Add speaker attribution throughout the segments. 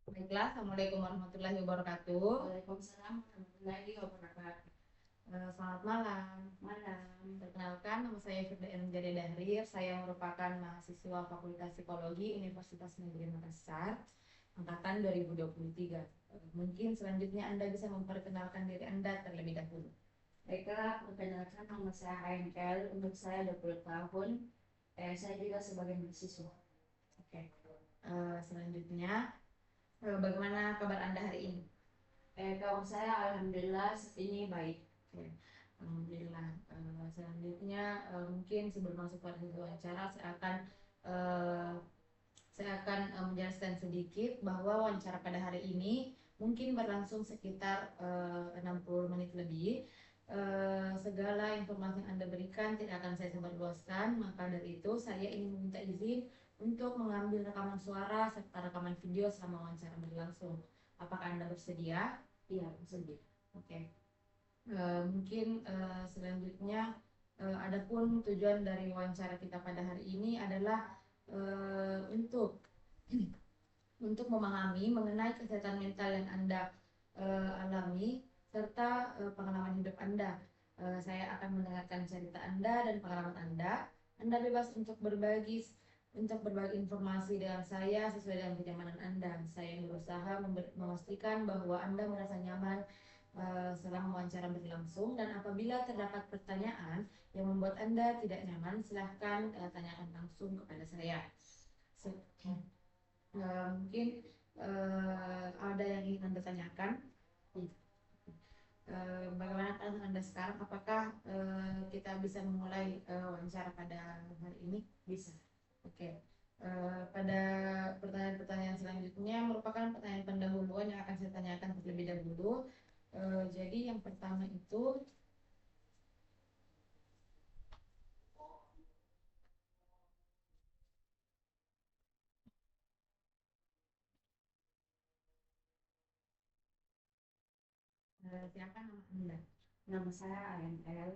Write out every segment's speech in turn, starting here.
Speaker 1: Baiklah, Assalamualaikum warahmatullahi wabarakatuh.
Speaker 2: Waalaikumsalam warahmatullahi wabarakatuh.
Speaker 1: Selamat malam.
Speaker 2: Malam.
Speaker 1: Perkenalkan, nama saya Firda Jade Dahrir. Saya merupakan mahasiswa Fakultas Psikologi Universitas Negeri Makassar, angkatan 2023. Mungkin selanjutnya Anda bisa memperkenalkan diri Anda terlebih dahulu.
Speaker 2: Baiklah, perkenalkan nama saya AML, umur saya 20 tahun. Saya juga sebagai mahasiswa.
Speaker 1: Oke. Selanjutnya, bagaimana kabar Anda hari ini?
Speaker 2: Kalau saya alhamdulillah saat ini baik.
Speaker 1: Oke. Alhamdulillah. Selanjutnya, mungkin sebelum masuk pada wawancara, eh, menjelaskan sedikit bahwa wawancara pada hari ini mungkin berlangsung sekitar 60 menit lebih. Segala informasi yang Anda berikan tidak akan saya sebarluaskan, maka dari itu saya ingin meminta izin untuk mengambil rekaman suara serta rekaman video selama wawancara berlangsung. Apakah Anda bersedia?
Speaker 2: Iya, bersedia.
Speaker 1: Oke. Mungkin selanjutnya, adapun tujuan dari wawancara kita pada hari ini adalah untuk untuk memahami mengenai kesehatan mental yang Anda alami serta pengalaman hidup Anda. Saya akan mendengarkan cerita Anda dan pengalaman Anda. Anda bebas untuk berbagi informasi dengan saya sesuai dengan kenyamanan Anda. Saya berusaha memastikan bahwa Anda merasa nyaman selama wawancara berlangsung, dan apabila terdapat pertanyaan yang membuat Anda tidak nyaman, silahkan tanyakan langsung kepada saya. Mungkin ada yang ingin Anda tanyakan. Bagaimana perasaan Anda sekarang? Apakah kita bisa memulai wawancara pada hari ini?
Speaker 2: Bisa.
Speaker 1: Oke. Pada pertanyaan-pertanyaan selanjutnya merupakan pertanyaan pendahuluan yang akan saya tanyakan terlebih dahulu. Jadi yang pertama itu, siapa nama Anda?
Speaker 2: Nama saya AML,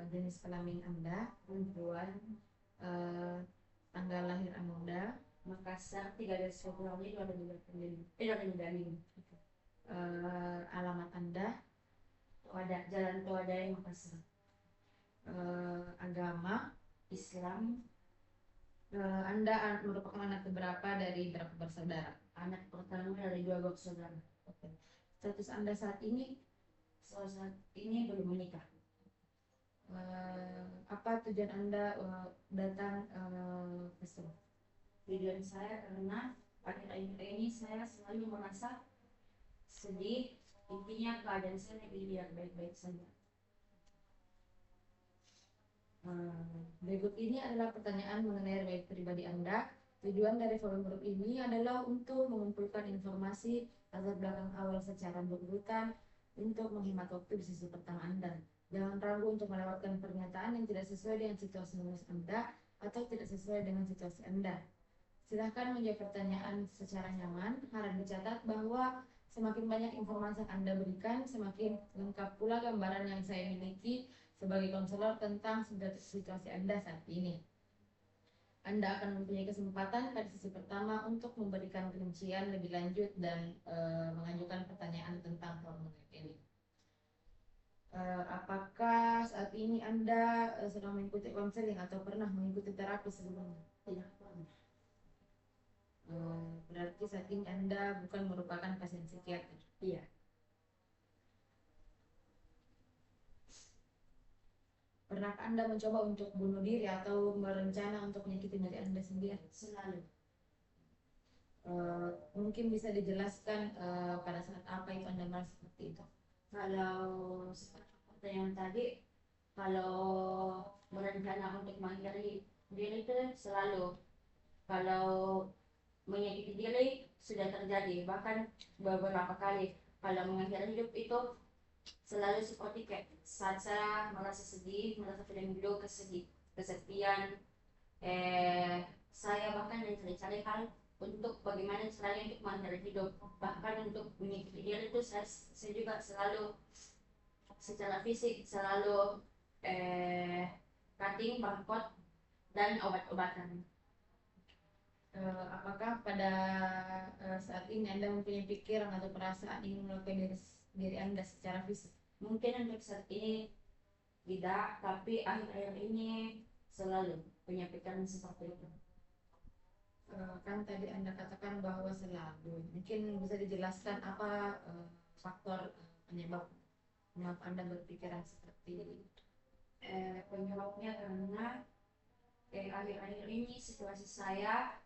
Speaker 1: Jenis kelamin Anda,
Speaker 2: perempuan,
Speaker 1: eh, tanggal lahir Anda,
Speaker 2: Makassar, 13 Februari 2025.
Speaker 1: alamat Anda,
Speaker 2: Jalan Tuadai, Makassar.
Speaker 1: agama,
Speaker 2: Islam.
Speaker 1: Anda merupakan anak keberapa dari berapa bersaudara?
Speaker 2: Anak pertama dari 2 bersaudara.
Speaker 1: Oke. Status Anda saat ini,
Speaker 2: Saat ini belum menikah.
Speaker 1: apa tujuan Anda datang ke sini?
Speaker 2: Tujuan saya karena akhir-akhir ini saya selalu merasa sedih. Intinya keadaan saya lebih biar baik-baik saja.
Speaker 1: Berikut ini adalah pertanyaan mengenai riwayat pribadi Anda. Tujuan dari forum grup ini adalah untuk mengumpulkan informasi latar belakang awal secara berurutan untuk menghemat waktu di sisi pertama Anda. Jangan ragu untuk melewatkan pernyataan yang tidak sesuai dengan situasi menulis Anda atau tidak sesuai dengan situasi Anda. Silahkan menjawab pertanyaan secara nyaman. Harap dicatat bahwa semakin banyak informasi yang Anda berikan, semakin lengkap pula gambaran yang saya miliki sebagai konselor tentang situasi Anda saat ini. Anda akan mempunyai kesempatan pada sesi pertama untuk memberikan rincian lebih lanjut dan mengajukan pertanyaan tentang formulir ini. Apakah saat ini Anda sedang mengikuti konseling atau pernah mengikuti terapi sebelumnya?
Speaker 2: Tidak pernah.
Speaker 1: Berarti saat ini Anda bukan merupakan pasien psikiater.
Speaker 2: Iya.
Speaker 1: Pernahkah Anda mencoba untuk bunuh diri atau berencana untuk menyakiti diri Anda sendiri?
Speaker 2: Selalu.
Speaker 1: Mungkin bisa dijelaskan pada saat apa itu Anda merasa seperti itu?
Speaker 2: Kalau seperti pertanyaan tadi, kalau berencana untuk mengakhiri diri itu selalu. Kalau menyakiti diri sudah terjadi, bahkan beberapa kali. Kalau mengakhiri hidup itu selalu seperti kayak saat saya merasa sedih, merasa tidak hidup, kesepian, saya bahkan mencari-cari hal untuk bagaimana caranya untuk mengakhiri hidup. Bahkan untuk menyakiti diri itu saya juga selalu secara fisik selalu cutting, bangkot, dan obat-obatan.
Speaker 1: Apakah pada saat ini Anda mempunyai pikiran atau perasaan ingin melakukan diri Anda secara fisik?
Speaker 2: Mungkin untuk saat ini tidak, tapi akhir-akhir ini selalu punya pikiran seperti itu.
Speaker 1: Kan tadi Anda katakan bahwa selalu. Mungkin bisa dijelaskan apa faktor penyebab mengapa Anda berpikiran seperti itu?
Speaker 2: Penyebabnya karena akhir-akhir ini situasi saya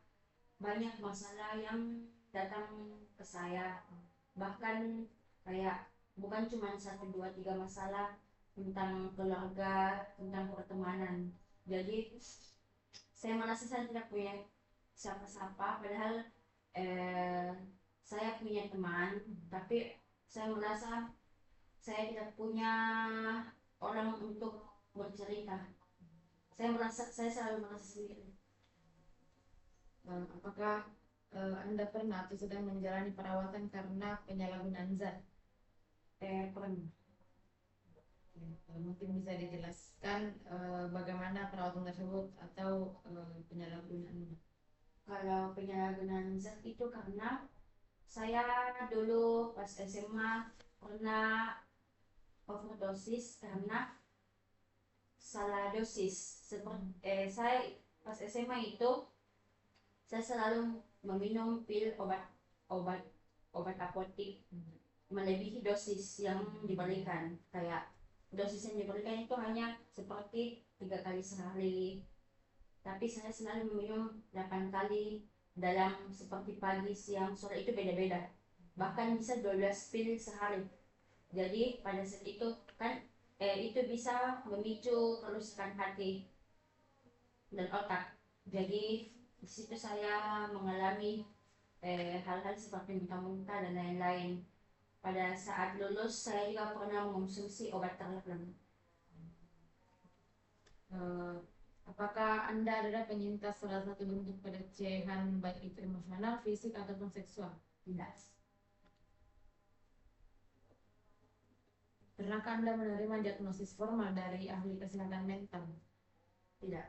Speaker 2: banyak masalah yang datang ke saya, bahkan kayak bukan cuma 1, 2, 3 masalah tentang keluarga, tentang pertemanan. Jadi saya merasa saya tidak punya siapa-siapa, padahal saya punya teman, tapi saya merasa saya tidak punya orang untuk bercerita. Saya selalu merasa sendiri.
Speaker 1: Apakah Anda pernah atau sedang menjalani perawatan karena penyalahgunaan zat?
Speaker 2: Pernah.
Speaker 1: Mungkin bisa dijelaskan bagaimana perawatan tersebut atau penyalahgunaannya.
Speaker 2: Kalau penyalahgunaan zat itu karena saya dulu pas SMA pernah overdosis karena salah dosis. Saya pas SMA itu saya selalu meminum pil obat apotik melebihi dosis yang diberikan. Kayak dosis yang diberikan itu hanya seperti 3 kali sehari, tapi saya selalu meminum 8 kali dalam seperti pagi, siang, sore, itu beda-beda, bahkan bisa 12 pil sehari. Jadi pada saat itu kan itu bisa memicu kerusakan hati dan otak. Jadi di situ saya mengalami hal-hal seperti muntah-muntah dan lain-lain. Pada saat lulus saya juga pernah mengonsumsi obat terlarang.
Speaker 1: Apakah Anda adalah penyintas salah satu bentuk pelecehan baik itu emosional, fisik ataupun seksual?
Speaker 2: Tidak.
Speaker 1: Pernahkah Anda menerima diagnosis formal dari ahli kesehatan mental?
Speaker 2: Tidak.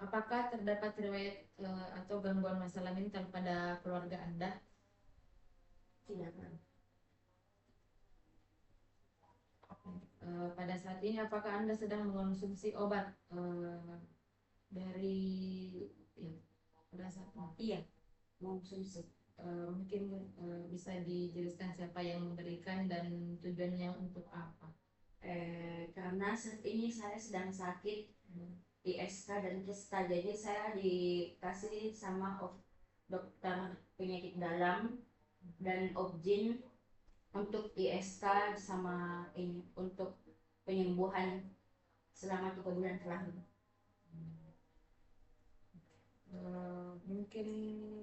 Speaker 1: Apakah terdapat riwayat atau gangguan masalah mental pada keluarga Anda?
Speaker 2: Tidak.
Speaker 1: Pada saat ini apakah Anda sedang mengonsumsi obat dari pada saat
Speaker 2: Iya, mengonsumsi.
Speaker 1: mungkin bisa dijelaskan siapa yang memberikan dan tujuannya untuk apa?
Speaker 2: Karena saat ini saya sedang sakit ISK dan kista, jadi saya dikasih sama dokter penyakit dalam dan objin untuk ISK sama ini untuk penyembuhan selama 3 bulan terakhir.
Speaker 1: Mungkin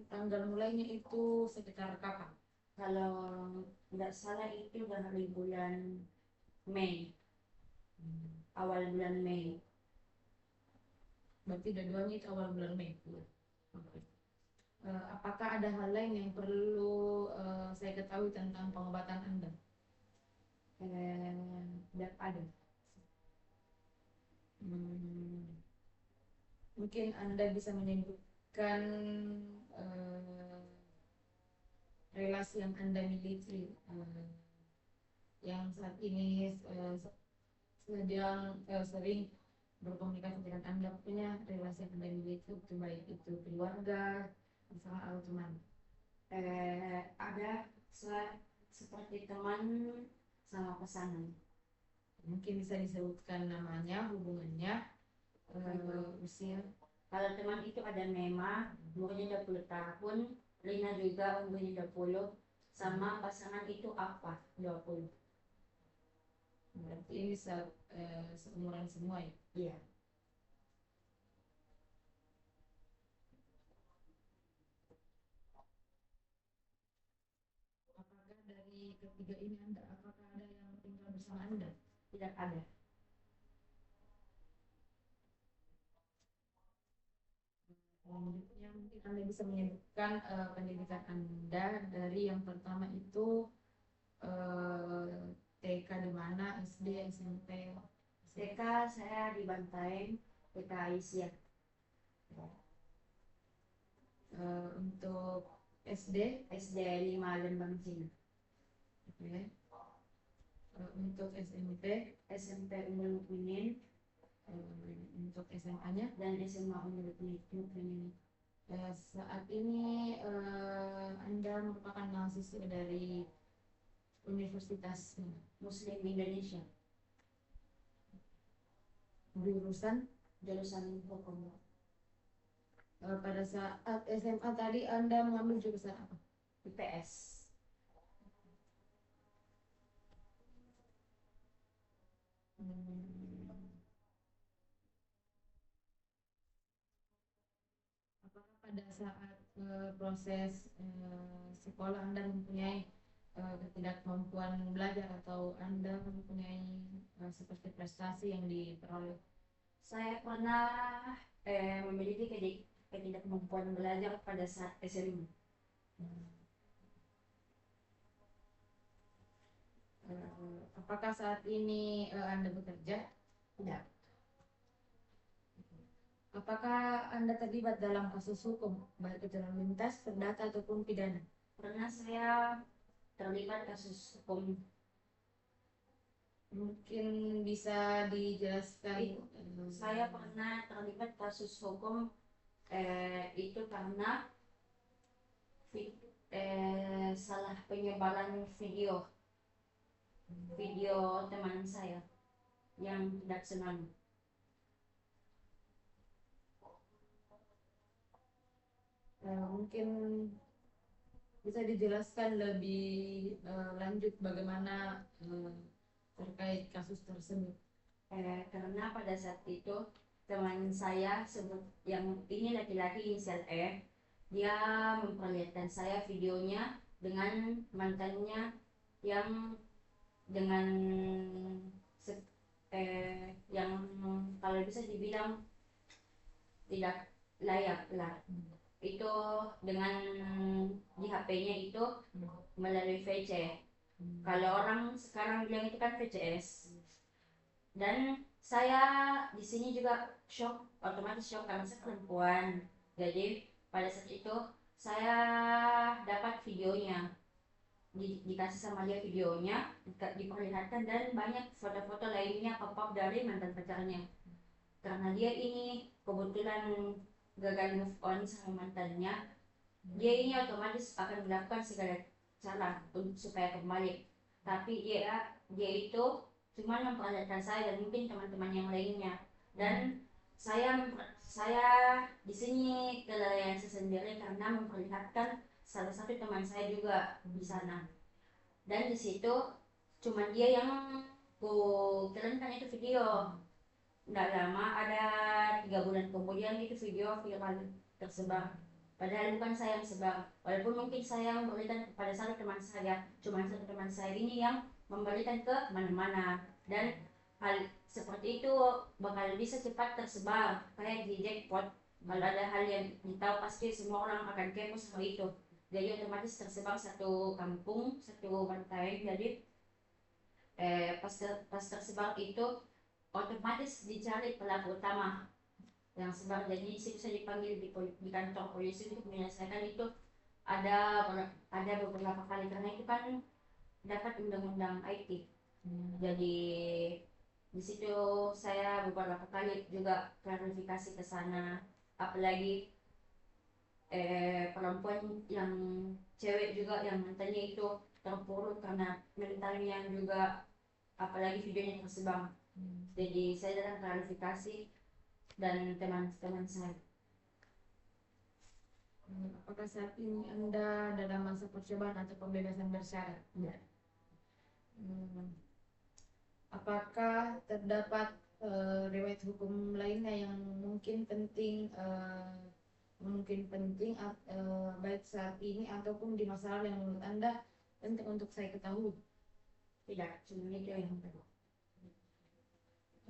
Speaker 1: tanggal mulainya itu sekitar kapan?
Speaker 2: Kalau nggak salah itu dari bulan Mei, awal bulan Mei.
Speaker 1: Berarti dua-duanya itu awal bulan Mei. Apakah ada hal lain yang perlu saya ketahui tentang pengobatan Anda?
Speaker 2: Tidak ada.
Speaker 1: Mungkin Anda bisa menyebutkan relasi yang Anda miliki yang saat ini sedang sering berkomunikasi dengan Anda, punya relasi yang Anda miliki, itu baik itu keluarga, pasangan atau teman.
Speaker 2: Ada seperti teman sama pasangan.
Speaker 1: Mungkin bisa disebutkan namanya, hubungannya, usia.
Speaker 2: Kalau teman itu ada Mema, umurnya 20 tahun, Lina juga umurnya 20, sama pasangan itu apa 20.
Speaker 1: Berarti ini seumuran semua ya?
Speaker 2: Iya.
Speaker 1: Apakah dari ketiga ini apakah ada yang tinggal bersama Anda?
Speaker 2: Tidak ada.
Speaker 1: Selanjutnya mungkin Anda bisa menyebutkan pendidikan Anda dari yang pertama itu TK di mana, SD, SMP?
Speaker 2: TK saya di Bantaeng, TK Aisyah.
Speaker 1: untuk SD,
Speaker 2: SD 5 Lembang Cina.
Speaker 1: oke. Untuk SMP,
Speaker 2: SMP Ummul Mukminin
Speaker 1: untuk SMA-nya.
Speaker 2: dan SMA Ummul Mukminin.
Speaker 1: Saat ini Anda merupakan mahasiswa dari Universitas
Speaker 2: Muslim Indonesia,
Speaker 1: jurusan.
Speaker 2: jurusan hukum.
Speaker 1: Pada saat SMA tadi Anda mengambil jurusan apa?
Speaker 2: IPS.
Speaker 1: Apakah pada saat proses sekolah Anda mempunyai ketidakmampuan belajar atau Anda mempunyai seperti prestasi yang diperoleh?
Speaker 2: Saya pernah memiliki ketidakmampuan belajar pada saat SMA.
Speaker 1: Apakah saat ini Anda bekerja?
Speaker 2: Tidak.
Speaker 1: Apakah Anda terlibat dalam kasus hukum, baik itu lalu lintas, perdata ataupun pidana?
Speaker 2: Pernah saya terlibat kasus hukum.
Speaker 1: Mungkin bisa dijelaskan.
Speaker 2: Saya pernah terlibat kasus hukum itu karena salah penyebaran video teman saya yang tidak senang.
Speaker 1: Mungkin bisa dijelaskan lebih lanjut bagaimana terkait kasus tersebut.
Speaker 2: Karena pada saat itu teman saya yang ini laki-laki inisial E, dia memperlihatkan saya videonya dengan mantannya yang dengan yang kalau bisa dibilang tidak layak lah. Itu dengan di HP-nya itu melalui VC. Kalau orang sekarang bilang itu kan VCS. Dan saya di sini juga shock, otomatis shock karena saya perempuan. Jadi pada saat itu saya dapat videonya, dikasih sama dia videonya, diperlihatkan dan banyak foto-foto lainnya pop-up dari mantan pacarnya. Karena dia ini kebetulan gagal move on sama mantannya, dia ini otomatis akan melakukan segala cara supaya kembali. Tapi dia itu cuma memperlihatkan saya dan mungkin teman-teman yang lainnya. Dan saya di sini kelalaian sendiri karena memperlihatkan salah satu teman saya juga di sana. Dan di situ cuma dia yang kirimkan itu video. Tidak lama, ada 3 bulan kemudian itu video viral tersebar. Padahal bukan saya yang sebar. Walaupun mungkin saya yang memberikan kepada satu teman saya, cuma satu teman saya ini yang memberikan ke mana-mana. Dan hal seperti itu bakal bisa cepat tersebar kayak di jackpot. Kalau ada hal yang ditahu pasti semua orang akan kepo sama itu. Jadi otomatis tersebar satu kampung, satu pantai. Jadi pas tersebar itu otomatis dicari pelaku utama yang sebar. Jadi saya dipanggil di kantor polisi untuk menyelesaikan itu. Ada beberapa kali karena itu kan dapat undang-undang IT. Jadi di situ saya beberapa kali juga klarifikasi ke sana, apalagi perempuan yang cewek juga yang mantannya itu terpuruk karena mentalnya juga, apalagi videonya tersebar. Jadi saya datang klarifikasi dan teman-teman saya.
Speaker 1: Apakah saat ini Anda dalam masa percobaan atau pembebasan bersyarat?
Speaker 2: Tidak.
Speaker 1: Apakah terdapat riwayat hukum lainnya yang mungkin penting baik saat ini ataupun di masa lalu yang menurut Anda penting untuk saya ketahui?
Speaker 2: Tidak, cuma itu yang perlu.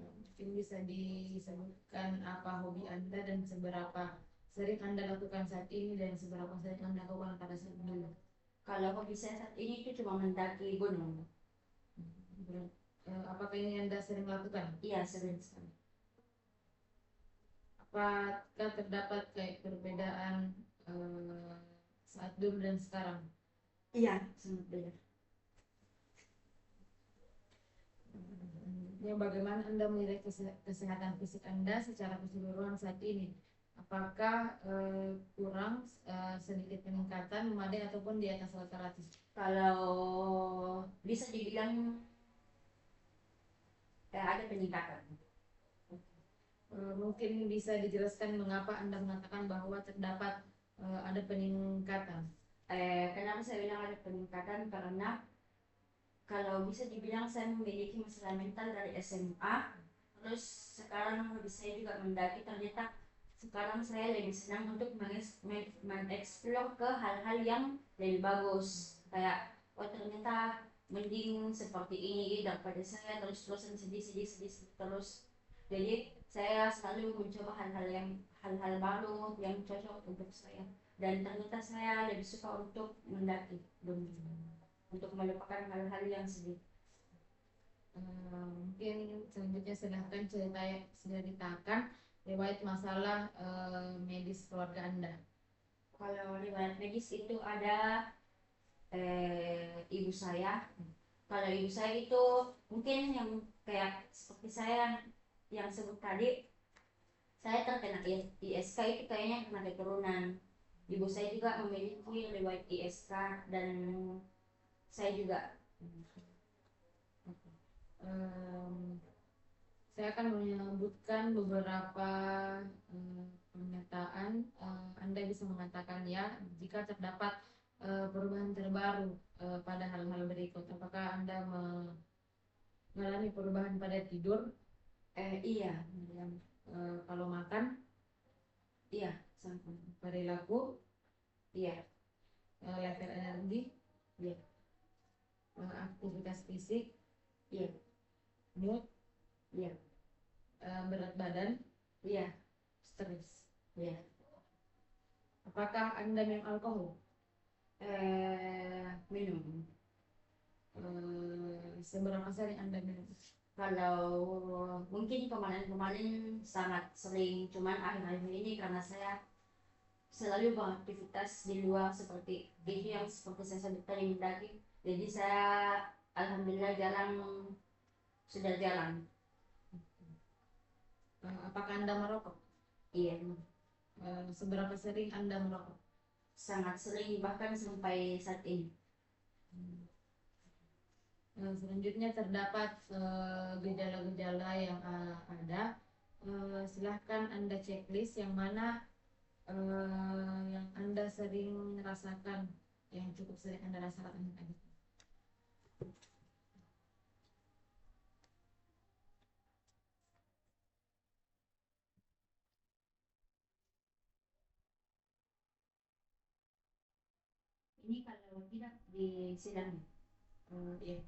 Speaker 1: Mungkin bisa disebutkan apa hobi Anda dan seberapa sering Anda lakukan saat ini dan seberapa sering Anda lakukan pada saat dulu?
Speaker 2: Kalau hobi saya saat ini itu cuma mendaki gunung.
Speaker 1: Apakah ini Anda sering lakukan?
Speaker 2: Iya, sering sekali.
Speaker 1: Apakah terdapat kayak perbedaan dulu dan sekarang?
Speaker 2: Iya, sangat beda.
Speaker 1: Ya, bagaimana Anda menilai kesehatan fisik Anda secara keseluruhan saat ini? Apakah kurang, sedikit peningkatan, memadai, ataupun di atas rata-rata?
Speaker 2: Kalau bisa dibilang ada peningkatan.
Speaker 1: Mungkin bisa dijelaskan mengapa Anda mengatakan bahwa terdapat ada peningkatan?
Speaker 2: Kenapa saya bilang ada peningkatan? Karena kalau bisa dibilang saya memiliki masalah mental dari SMA, terus sekarang saya juga mendaki, ternyata sekarang saya lebih senang untuk mengeksplor ke hal-hal yang lebih bagus, kayak oh ternyata mending seperti ini daripada saya terus-terusan sedih terus. Jadi saya selalu mencoba hal-hal baru yang cocok untuk saya, dan ternyata saya lebih suka untuk mendaki gunung, untuk melupakan hal-hal yang sedih.
Speaker 1: Mungkin selanjutnya silahkan ceritakan riwayat masalah medis keluarga Anda.
Speaker 2: Kalau riwayat medis itu ada ibu saya. Kalau ibu saya itu mungkin yang kayak seperti saya yang sebut tadi, saya terkena ISK itu kayaknya karena keturunan. Ibu saya juga memiliki riwayat ISK dan saya juga.
Speaker 1: Em, saya akan menyebutkan beberapa pernyataan. Anda bisa mengatakan ya jika terdapat perubahan terbaru pada hal-hal berikut. Apakah Anda mengalami perubahan pada tidur?
Speaker 2: Iya,
Speaker 1: Kalau makan?
Speaker 2: iya, sama.
Speaker 1: Perilaku?
Speaker 2: Iya,
Speaker 1: Level energi?
Speaker 2: iya,
Speaker 1: Aktivitas fisik?
Speaker 2: iya,
Speaker 1: Mood?
Speaker 2: iya,
Speaker 1: Berat badan?
Speaker 2: iya,
Speaker 1: Stres?
Speaker 2: iya.
Speaker 1: Apakah Anda minum alkohol?
Speaker 2: Minum.
Speaker 1: Seberapa sering Anda minum?
Speaker 2: Kalau mungkin kemarin-kemarin sangat sering, cuman akhir-akhir ini karena saya selalu beraktivitas di luar seperti itu yang seperti saya sebut tadi mendaki, jadi saya alhamdulillah sudah jarang.
Speaker 1: Apakah Anda merokok?
Speaker 2: Iya,
Speaker 1: Seberapa sering Anda merokok?
Speaker 2: sangat sering bahkan sampai saat ini.
Speaker 1: Selanjutnya terdapat gejala-gejala yang ada. Silahkan Anda checklist yang mana yang Anda sering rasakan, yang cukup sering Anda rasakan tadi.
Speaker 2: Ini kalau tidak di sidang.
Speaker 1: Iya.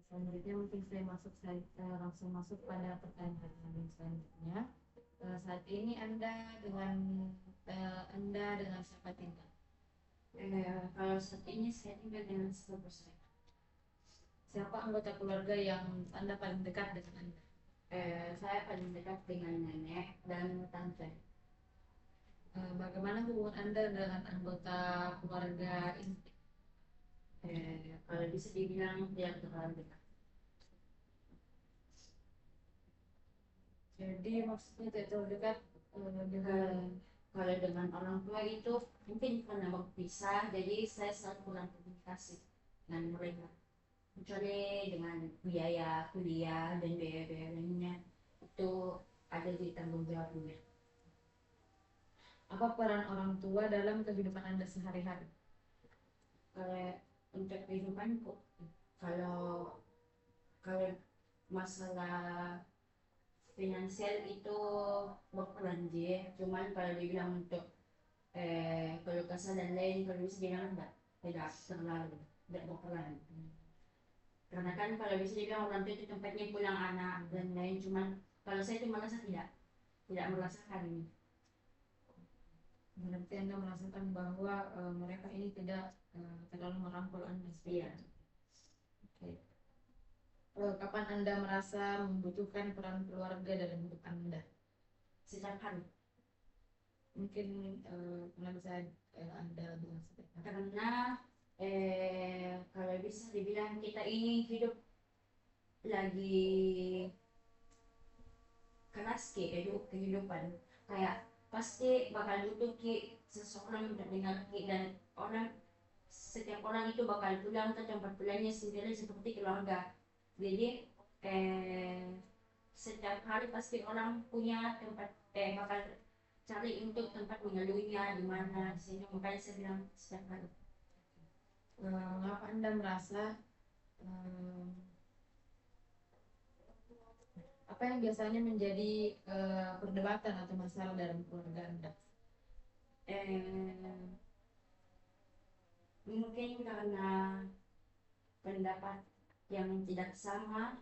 Speaker 1: Selanjutnya mungkin saya langsung masuk pada pertanyaan selanjutnya. Saat ini Anda dengan siapa tinggal?
Speaker 2: Kalau saat ini saya tinggal dengan sepupu saya.
Speaker 1: Siapa anggota keluarga yang Anda paling dekat dengan Anda?
Speaker 2: Saya paling dekat dengan nenek dan tante.
Speaker 1: Bagaimana hubungan Anda dengan anggota keluarga inti?
Speaker 2: Kalau bisa dibilang tidak terlalu dekat.
Speaker 1: Jadi maksudnya tidak terlalu dekat dengan
Speaker 2: Kalau dengan orang tua itu mungkin karena berpisah, jadi saya selalu kurang komunikasi dengan mereka. Kecuali dengan biaya kuliah dan biaya-biaya lainnya itu ada di tanggung jawabnya.
Speaker 1: apa peran orang tua dalam kehidupan Anda sehari-hari?
Speaker 2: Kalau untuk kehidupanku, kalau kalau masalah finansial itu berperan dia, cuman kalau dibilang untuk kalau kasar dan lain kalau bisa dibilang tidak terlalu tidak berperan. Karena kan kalau bisa dibilang orang tua itu tempatnya pulang anak dan lain, cuman kalau saya itu merasa tidak merasakan ini.
Speaker 1: Berarti Anda merasakan bahwa mereka ini tidak terlalu merangkul Anda.
Speaker 2: Iya.
Speaker 1: Oke. Kapan Anda merasa membutuhkan peran keluarga dalam hidup Anda?
Speaker 2: Setiap hari.
Speaker 1: Mungkin pernah bisa Anda bilang seperti apa?
Speaker 2: Karena kalau bisa dibilang kita ini hidup lagi keras kehidupan, kayak pasti bakal butuh seseorang untuk dengar dan setiap orang itu bakal pulang ke tempat pulangnya sendiri seperti keluarga. Jadi setiap hari pasti orang punya tempat bakal cari untuk tempat mengeluhnya di mana, sehingga makanya saya bilang setiap hari.
Speaker 1: Mengapa Anda merasa apa yang biasanya menjadi perdebatan atau masalah dalam keluarga Anda?
Speaker 2: Mungkin karena pendapat yang tidak sama,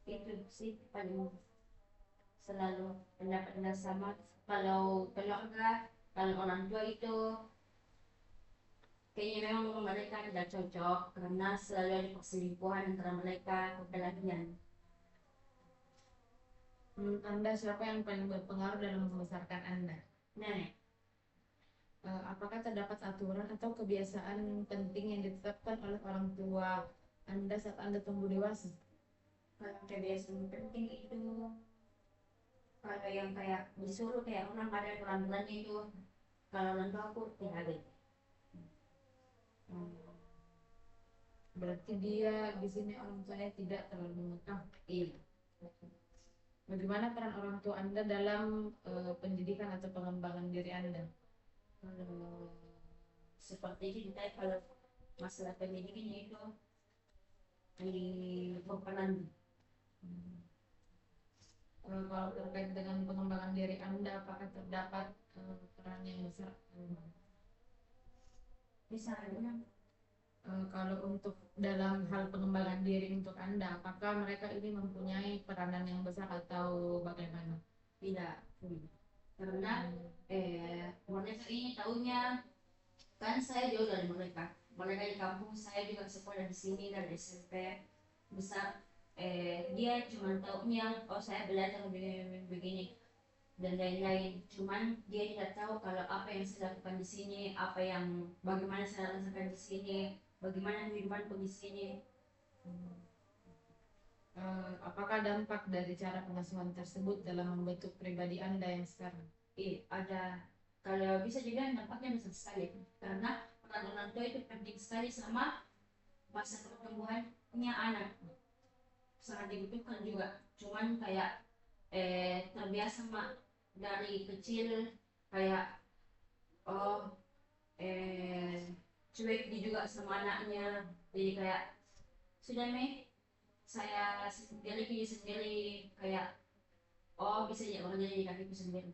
Speaker 2: itu sih paling selalu pendapat tidak sama. Kalau keluarga, kalau orang tua itu kayaknya memang mereka tidak cocok karena selalu ada perselingkuhan antara mereka kekelahian.
Speaker 1: Menurut Anda siapa yang paling berpengaruh dalam membesarkan Anda?
Speaker 2: Nenek.
Speaker 1: Apakah terdapat aturan atau kebiasaan penting yang ditetapkan oleh orang tua Anda saat Anda tumbuh dewasa?
Speaker 2: Kalau kebiasaan penting itu, kalau yang kayak disuruh kayak orang ada pelan-pelan itu, kalau orang tua aku tidak ada.
Speaker 1: Berarti dia di sini orang tuanya tidak terlalu mengekang.
Speaker 2: Iya.
Speaker 1: Bagaimana peran orang tua Anda dalam pendidikan atau pengembangan diri Anda?
Speaker 2: Seperti itu kita kalau masalah pendidikan itu di berperan.
Speaker 1: Kalau terkait dengan pengembangan diri Anda, apakah terdapat peran yang besar?
Speaker 2: Misalnya
Speaker 1: Kalau untuk dalam hal pengembangan diri untuk Anda, apakah mereka ini mempunyai peranan yang besar atau bagaimana?
Speaker 2: tidak, karena mereka ini tahunya kan saya jauh dari mereka di kampung, saya juga sekolah di sini dari SMP besar. Dia cuma tahunya saya belajar begini dan lain-lain, cuman dia tidak tahu kalau apa yang saya lakukan di sini, bagaimana saya rasakan di sini, bagaimana kehidupanku di sini.
Speaker 1: Apakah dampak dari cara pengasuhan tersebut dalam membentuk pribadi Anda yang sekarang?
Speaker 2: Ada, kalau bisa juga dampaknya besar sekali karena peran orang tua itu penting sekali sama masa pertumbuhannya anak, sangat dibutuhkan juga. Cuman kayak terbiasa dari kecil kayak cuek juga sama anaknya, jadi kayak sudah saya sendiri kayak bisa ya orang jadi kakiku sendiri.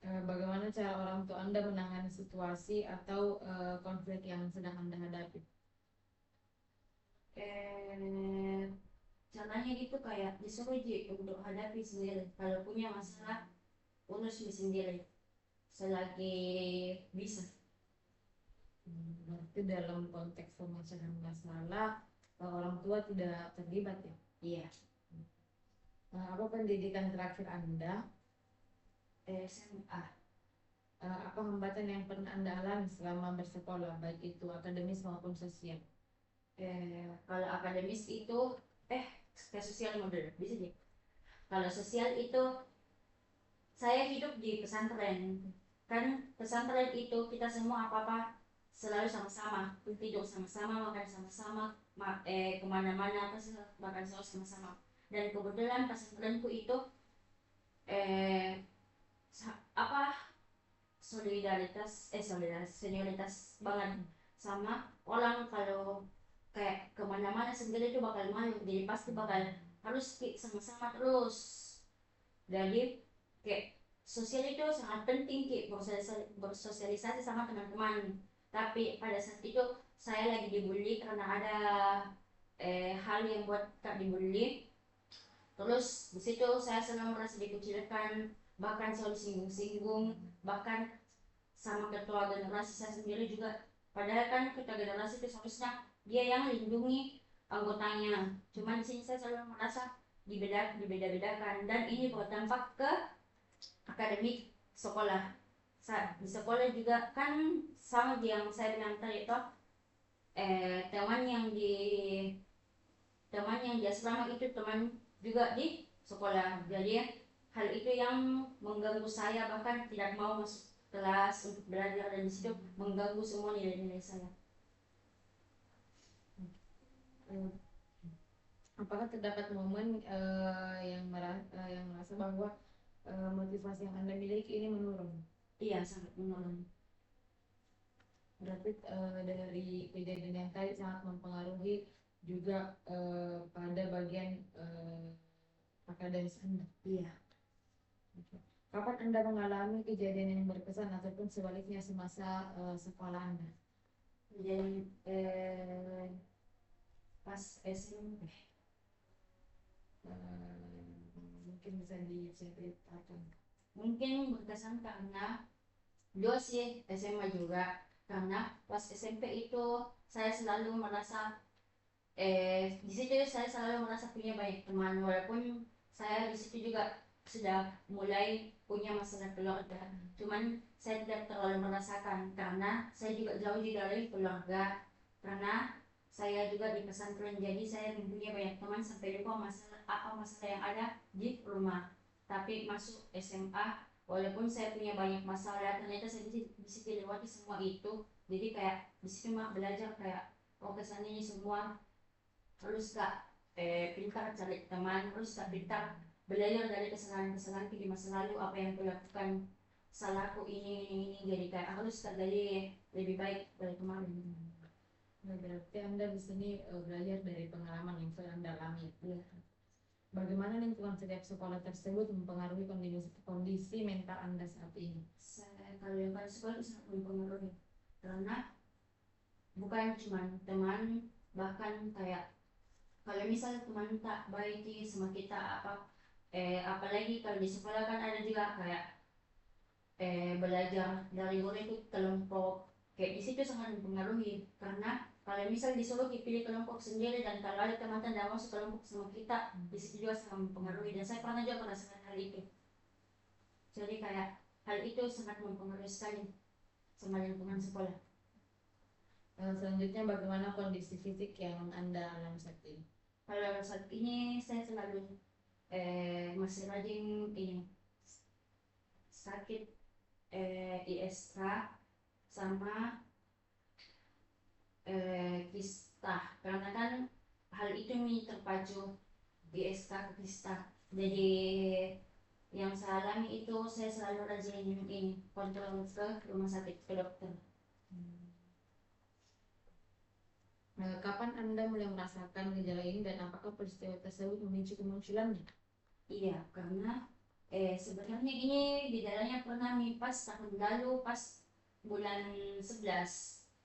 Speaker 1: Bagaimana cara orang tua Anda menangani situasi atau konflik yang sedang Anda hadapi?
Speaker 2: eh Caranya gitu kayak disuruh untuk hadapi sendiri. Kalau punya masalah urus sendiri selagi bisa.
Speaker 1: Berarti dalam konteks pemecahan masalah orang tua tidak terlibat ya?
Speaker 2: Iya.
Speaker 1: Apa pendidikan terakhir Anda?
Speaker 2: SMA.
Speaker 1: Apa hambatan yang pernah Anda alami selama bersekolah, baik itu akademis maupun sosial?
Speaker 2: Kalau akademis itu ke sosial model bisa sih. Kalau sosial itu saya hidup di pesantren. Kan pesantren itu kita semua apa-apa selalu sama-sama, tidur sama-sama, makan sama-sama, kemana-mana makan selalu sama-sama. Dan kebetulan pesantrenku itu eh, apa solidaritas senioritas banget sama orang. Kalau kayak kemana-mana sendiri itu bakal malu, jadi pasti bakal harus sama-sama terus. Jadi kayak sosial itu sangat penting, kayak bersosialisasi sama teman-teman. Tapi pada saat itu saya lagi dibully karena ada hal yang buat tak dibully. Terus di situ saya selalu merasa dikucilkan, bahkan selalu singgung-singgung, bahkan sama ketua generasi saya sendiri juga. Padahal kan ketua generasi itu seharusnya dia yang lindungi anggotanya. Cuma di sini saya selalu merasa dibeda-bedakan, dan ini berdampak ke akademik sekolah. Di sekolah juga kan sama yang saya bilang tadi itu, teman yang di asrama itu teman juga di sekolah. Jadi hal itu yang mengganggu saya, bahkan tidak mau masuk kelas untuk belajar, dan di situ mengganggu semua nilai-nilai saya.
Speaker 1: Apakah terdapat momen yang merasa bahwa motivasi yang Anda miliki ini menurun?
Speaker 2: Iya, sangat menurun.
Speaker 1: Berarti dari kejadian yang tadi sangat mempengaruhi juga pada bagian akademis Anda.
Speaker 2: Iya.
Speaker 1: Kapan Anda mengalami kejadian yang berkesan ataupun sebaliknya semasa sekolah Anda?
Speaker 2: Jadi pas SMP.
Speaker 1: Mungkin bisa diceritakan.
Speaker 2: Mungkin berkesan karena dua sih SMA juga, karena pas SMP itu saya selalu merasa di situ saya selalu merasa punya banyak teman, walaupun saya di situ juga sudah mulai punya masalah keluarga. Cuman saya tidak terlalu merasakan karena saya juga jauh dari keluarga, karena saya juga di pesantren, jadi saya mempunyai banyak teman sampai lupa masalah yang ada di rumah. Tapi masuk SMA, walaupun saya punya banyak masalah, ternyata saya bisa dilewati semua itu. Jadi kayak di situ mah belajar kayak kesannya ini semua harus gak pintar cari teman, harus gak pintar belajar dari kesalahan-kesalahanku di masa lalu, apa yang kulakukan salahku ini, jadi kayak harus gak jadi lebih baik dari kemarin.
Speaker 1: Nah, berarti Anda di sini belajar dari pengalaman yang sudah Anda alami.
Speaker 2: Ya.
Speaker 1: Bagaimana lingkungan setiap sekolah tersebut mempengaruhi kondisi mental Anda saat ini?
Speaker 2: Kalau yang pada sekolah itu sangat mempengaruhi, karena bukan cuma teman, bahkan kayak kalau misalnya teman tak baik sama kita apalagi kalau di sekolah kan ada juga kayak belajar dari guru itu kelompok, kayak di situ sangat mempengaruhi. Karena kalau misal disuruh dipilih kelompok sendiri, dan kalau ada teman tidak masuk kelompok sama kita, di situ juga sangat mempengaruhi, dan saya pernah juga merasakan hal itu. Jadi kayak hal itu sangat mempengaruhi sekali sama lingkungan sekolah.
Speaker 1: Selanjutnya bagaimana kondisi fisik yang Anda alami saat ini?
Speaker 2: Kalau saat ini saya selalu masih rajin ini sakit ISK sama kista, karena kan hal itu nih terpacu ISK ke kista. Jadi yang saya alami itu saya selalu rajin ini kontrol ke rumah sakit, ke dokter.
Speaker 1: Kapan Anda mulai merasakan gejala ini dan apakah peristiwa tersebut memicu kemunculannya?
Speaker 2: Iya, karena Sebenarnya ini gejalanya pernah nih pas tahun lalu pas bulan 11.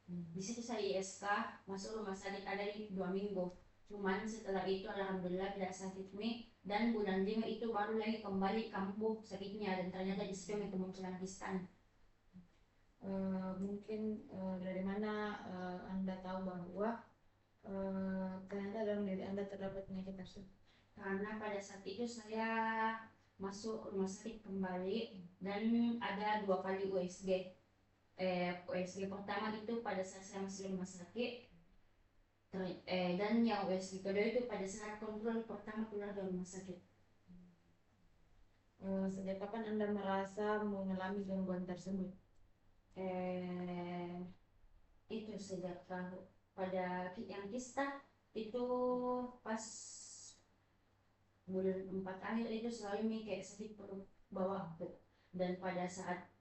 Speaker 2: Di situ saya ISK masuk rumah sakit ada di 2 minggu. Cuman setelah itu alhamdulillah tidak sakit nih, dan bulan 5 itu baru lagi kembali kambuh sakitnya, dan ternyata di situ ada kemunculan kistan.
Speaker 1: Mungkin dari mana Anda tahu bahwa ternyata dalam diri Anda terdapat penyakit tersebut?
Speaker 2: Karena pada saat itu saya masuk rumah sakit kembali dan ada 2 kali USG. USG pertama itu pada saat saya masih di rumah sakit, dan yang USG kedua itu pada saat kontrol pertama keluar dari rumah sakit.
Speaker 1: Sejak kapan Anda merasa mengalami gangguan tersebut?
Speaker 2: Itu sejak pada yang kista itu pas bulan 4 akhir itu selalu kayak sakit perut bawah tuh. Dan pada saat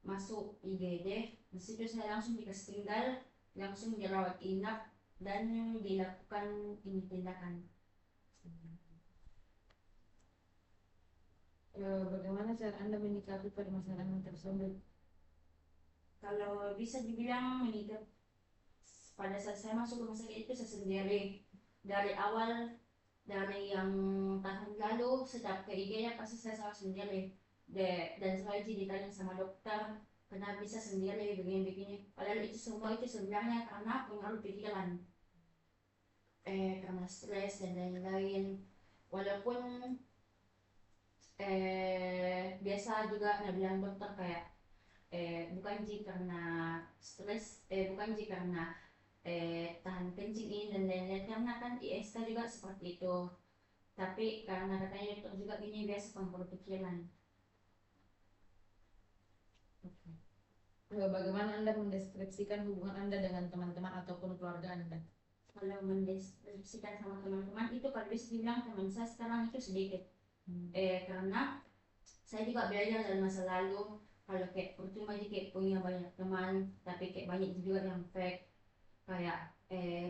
Speaker 2: masuk IGD di situ saya langsung dikasih tinggal, langsung dirawat inap dan dilakukan ini tindakan.
Speaker 1: Bagaimana cara Anda menyikapi permasalahan tersebut?
Speaker 2: Kalau bisa dibilang menikah, pada saat saya masuk rumah sakit itu saya sendiri dari awal, dari yang tahun lalu setiap ke IG-nya pasti saya selalu sendiri. Dan selalu ditanya sama dokter kenapa bisa sendiri begini-begini, padahal itu semua itu sebenarnya karena pengaruh pikiran, karena stres dan lain-lain. Walaupun biasa juga bilang dokter kayak bukan karena stres, bukan karena tahan kencing ini dan lain-lain, karena kan ISK juga seperti itu, tapi karena katanya dokter juga ini biasa pengaruh pikiran.
Speaker 1: Bagaimana Anda mendeskripsikan hubungan Anda dengan teman-teman ataupun keluarga Anda?
Speaker 2: Kalau mendeskripsikan sama teman-teman itu kalau bisa dibilang teman saya sekarang itu sedikit. Karena saya juga belajar dari masa lalu, kalau kayak percuma aja kayak punya banyak teman tapi kayak banyak juga yang fake, kayak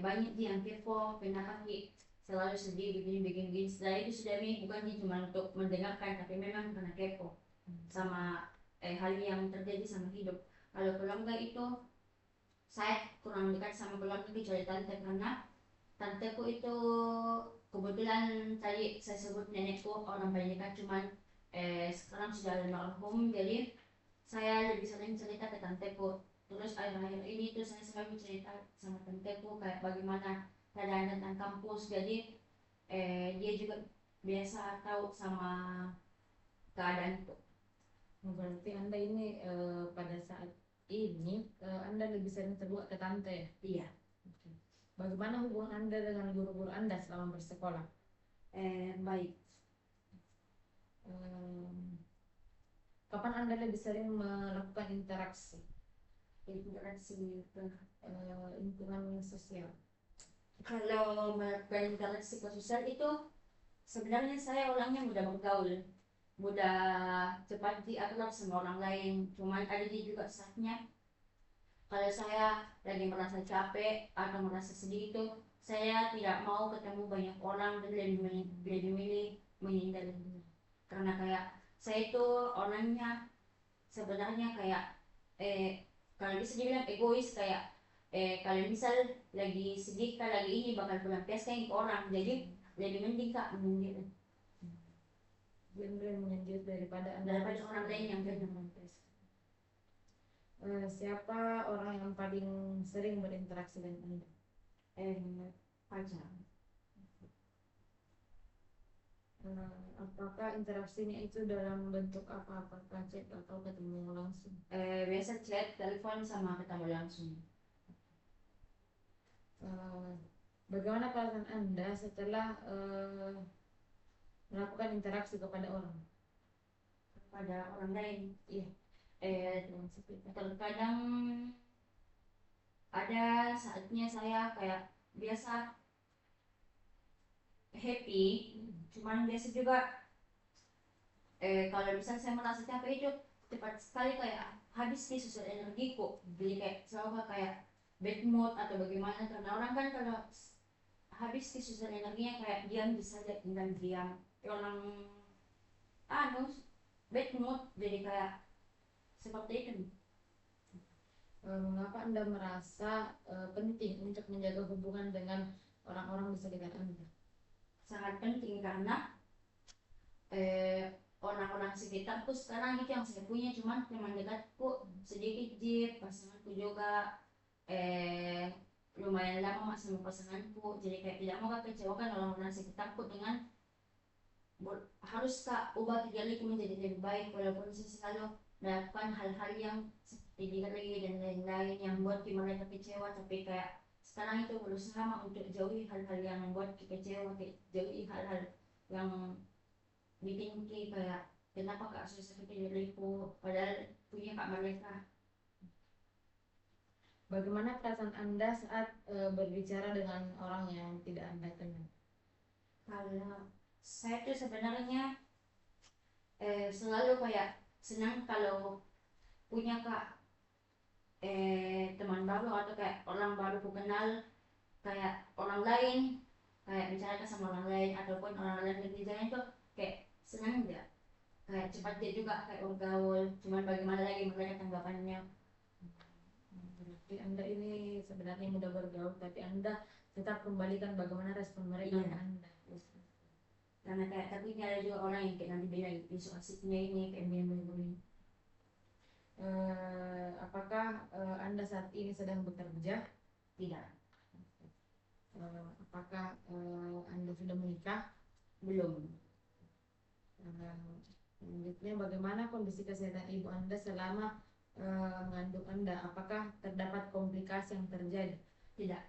Speaker 2: banyak yang kepo kenapa Ki selalu sedih begini. Setelah itu sudah bukan cuma untuk mendengarkan tapi memang karena kepo sama hal yang terjadi sama hidup. Kalau keluarga itu saya kurang dekat sama keluarga kecuali tante, karena tanteku itu kebetulan tadi saya sebut nenekku orang paling dekat, cuman sekarang sudah almarhum, jadi saya lebih sering cerita ke tanteku. Terus akhir-akhir ini tuh saya selalu cerita sama tanteku kayak bagaimana keadaan tentang kampus, jadi dia juga biasa tahu sama keadaan itu.
Speaker 1: Berarti Anda ini pada saat ini Anda lebih sering terbuka ke tante ya?
Speaker 2: Iya.
Speaker 1: Bagaimana hubungan Anda dengan guru-guru Anda selama bersekolah?
Speaker 2: Baik.
Speaker 1: Kapan Anda lebih sering melakukan interaksi lingkungan sosial?
Speaker 2: Kalau melakukan interaksi sosial itu sebenarnya saya orangnya mudah bergaul, mudah cepat diakrab sama orang lain. Cuman ada juga saatnya kalau saya lagi merasa capek atau merasa sedih itu saya tidak mau ketemu banyak orang dan lebih milih menghindar, karena kayak saya itu orangnya sebenarnya kayak kalau bisa dibilang egois, kayak kalau misal lagi sedih kan lagi ini bakal melampiaskan ke orang, jadi lebih mending kak menyendiri
Speaker 1: menyendiri daripada
Speaker 2: orang lain yang melampiaskan.
Speaker 1: Siapa orang yang paling sering berinteraksi dengan Anda?
Speaker 2: Pacar.
Speaker 1: Apakah interaksinya itu dalam bentuk apa? Apakah chat atau ketemu langsung?
Speaker 2: Biasa chat, telepon, sama ketemu langsung.
Speaker 1: Bagaimana perasaan Anda setelah melakukan interaksi kepada orang?
Speaker 2: Kepada orang lain?
Speaker 1: Iya.
Speaker 2: Terkadang ada saatnya saya kayak biasa happy, cuman biasa juga kalau misalnya saya merasa capek itu cepat sekali kayak habis nih sosial energiku, jadi kayak selalu kayak bad mood atau bagaimana, karena orang kan kalau habis sosial energinya kayak diam bisa aja, tinggal diam, orang bad mood, jadi kayak seperti itu.
Speaker 1: Mengapa Anda merasa penting untuk menjaga hubungan dengan orang-orang di sekitar Anda?
Speaker 2: Sangat penting karena orang-orang sekitarku sekarang itu yang saya punya cuman teman dekatku sedikit jip, pasanganku juga lumayan lama sama pasanganku, jadi kayak tidak mau kecewakan orang-orang sekitarku dengan harus tak ubah diriku menjadi lebih baik walaupun saya selalu melakukan hal-hal yang seperti diri dan lain-lain yang buat mereka kecewa, tapi kayak sekarang itu berusaha untuk jauhi hal-hal yang membuat kecewa, jauhi hal-hal yang bikin kayak kenapa kak susah seperti diriku padahal punya kak mereka.
Speaker 1: Bagaimana perasaan Anda saat berbicara dengan orang yang tidak Anda kenal?
Speaker 2: Kalau saya tuh sebenarnya selalu kayak senang kalau punya kak teman baru atau kayak orang baru ku kenal, kayak orang lain, kayak bicara sama orang lain ataupun orang lain kerjanya tuh kayak senang aja, kayak cepat dia juga kayak bergaul, cuman bagaimana lagi mereka tanggapannya.
Speaker 1: Berarti Anda ini sebenarnya mudah bergaul, tapi Anda tetap kembalikan bagaimana respon mereka ke Anda.
Speaker 2: Karena kayak tapi ada juga orang yang kayak nanti bilang isu asiknya ini kayak begini.
Speaker 1: Apakah Anda saat ini sedang bekerja?
Speaker 2: Tidak.
Speaker 1: Apakah Anda sudah menikah?
Speaker 2: Belum.
Speaker 1: Selanjutnya, bagaimana kondisi kesehatan ibu Anda selama mengandung Anda? Apakah terdapat komplikasi yang terjadi?
Speaker 2: Tidak.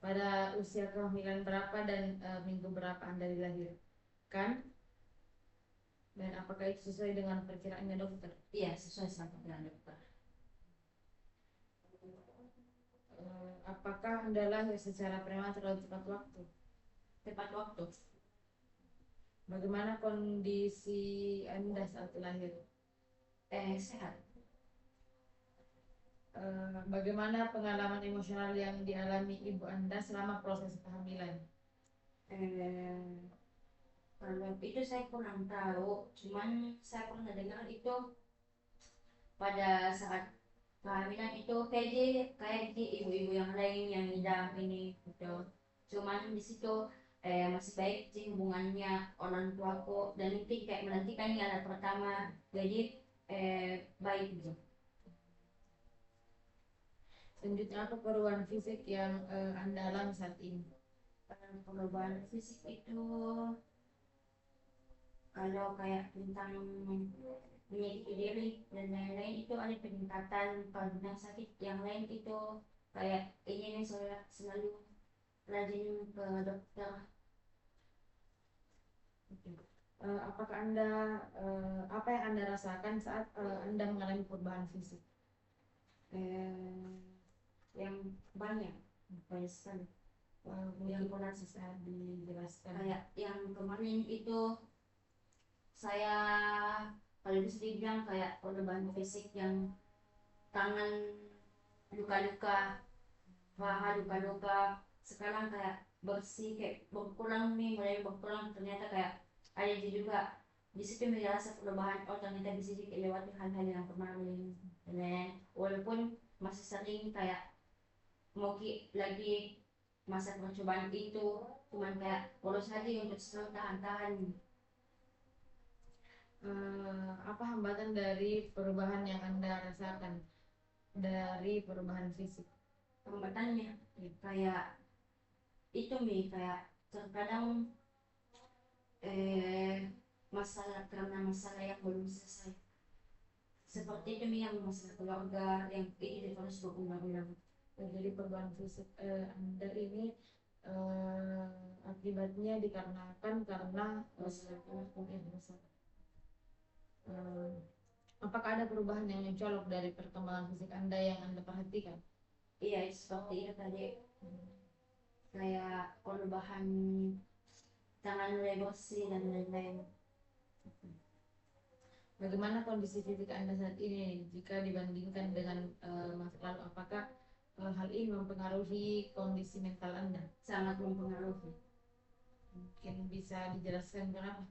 Speaker 1: Pada usia kehamilan berapa dan minggu berapa Anda dilahirkan? Dan apakah itu sesuai dengan perkiraannya dokter?
Speaker 2: Iya, sesuai sama perkiraan dokter.
Speaker 1: Apakah Anda lahir secara prematur atau tepat waktu?
Speaker 2: Tepat waktu.
Speaker 1: Bagaimana kondisi Anda saat lahir?
Speaker 2: Sehat.
Speaker 1: Bagaimana pengalaman emosional yang dialami ibu Anda selama proses kehamilan?
Speaker 2: Kalau itu saya kurang tahu, cuman saya pernah dengar itu pada saat kehamilan itu kayak di ibu-ibu yang lain yang ngidam ini gitu. Cuman di situ masih baik sih hubungannya orang tuaku, dan nanti kayak menantikan ini anak pertama, jadi baik gitu.
Speaker 1: Selanjutnya, apa perubahan fisik yang Anda alami saat ini?
Speaker 2: Perubahan fisik itu kalau kayak tentang menyakiti diri dan lain-lain itu ada peningkatan. Kalau tentang sakit yang lain itu kayak ini nih selalu rajin ke dokter.
Speaker 1: Apakah Anda apa yang Anda rasakan saat Anda mengalami perubahan fisik?
Speaker 2: Yang banyak sekali.
Speaker 1: Yang pernah bisa dijelaskan?
Speaker 2: Kayak yang kemarin itu saya kalau bisa dibilang kayak perubahan fisik yang tangan luka-luka, paha luka-luka, sekarang kayak bersih, kayak berkurang nih, mulai berkurang. Ternyata kayak ada juga di situ merasa perubahan, oh ternyata bisa lewati hal-hal yang kemarin. Dan walaupun masih sering kayak mau lagi masa percobaan itu, cuman kayak polos aja untuk selalu tahan-tahan.
Speaker 1: Apa hambatan dari perubahan yang Anda rasakan dari perubahan fisik?
Speaker 2: Hambatannya kayak itu nih, kayak terkadang masalah karena masalah yang belum selesai, seperti itu nih, yang masalah keluarga yang ini terus berulang-ulang.
Speaker 1: Jadi perubahan fisik Anda ini akibatnya dikarenakan karena masalah. Apakah ada perubahan yang mencolok dari perkembangan fisik Anda yang Anda perhatikan?
Speaker 2: Iya, seperti itu tadi. Kayak perubahan tangan mulai bersih dan lain-lain.
Speaker 1: Bagaimana kondisi fisik Anda saat ini jika dibandingkan dengan masa lalu? Apakah hal ini mempengaruhi kondisi mental Anda?
Speaker 2: Sangat mempengaruhi.
Speaker 1: Mungkin bisa dijelaskan kenapa?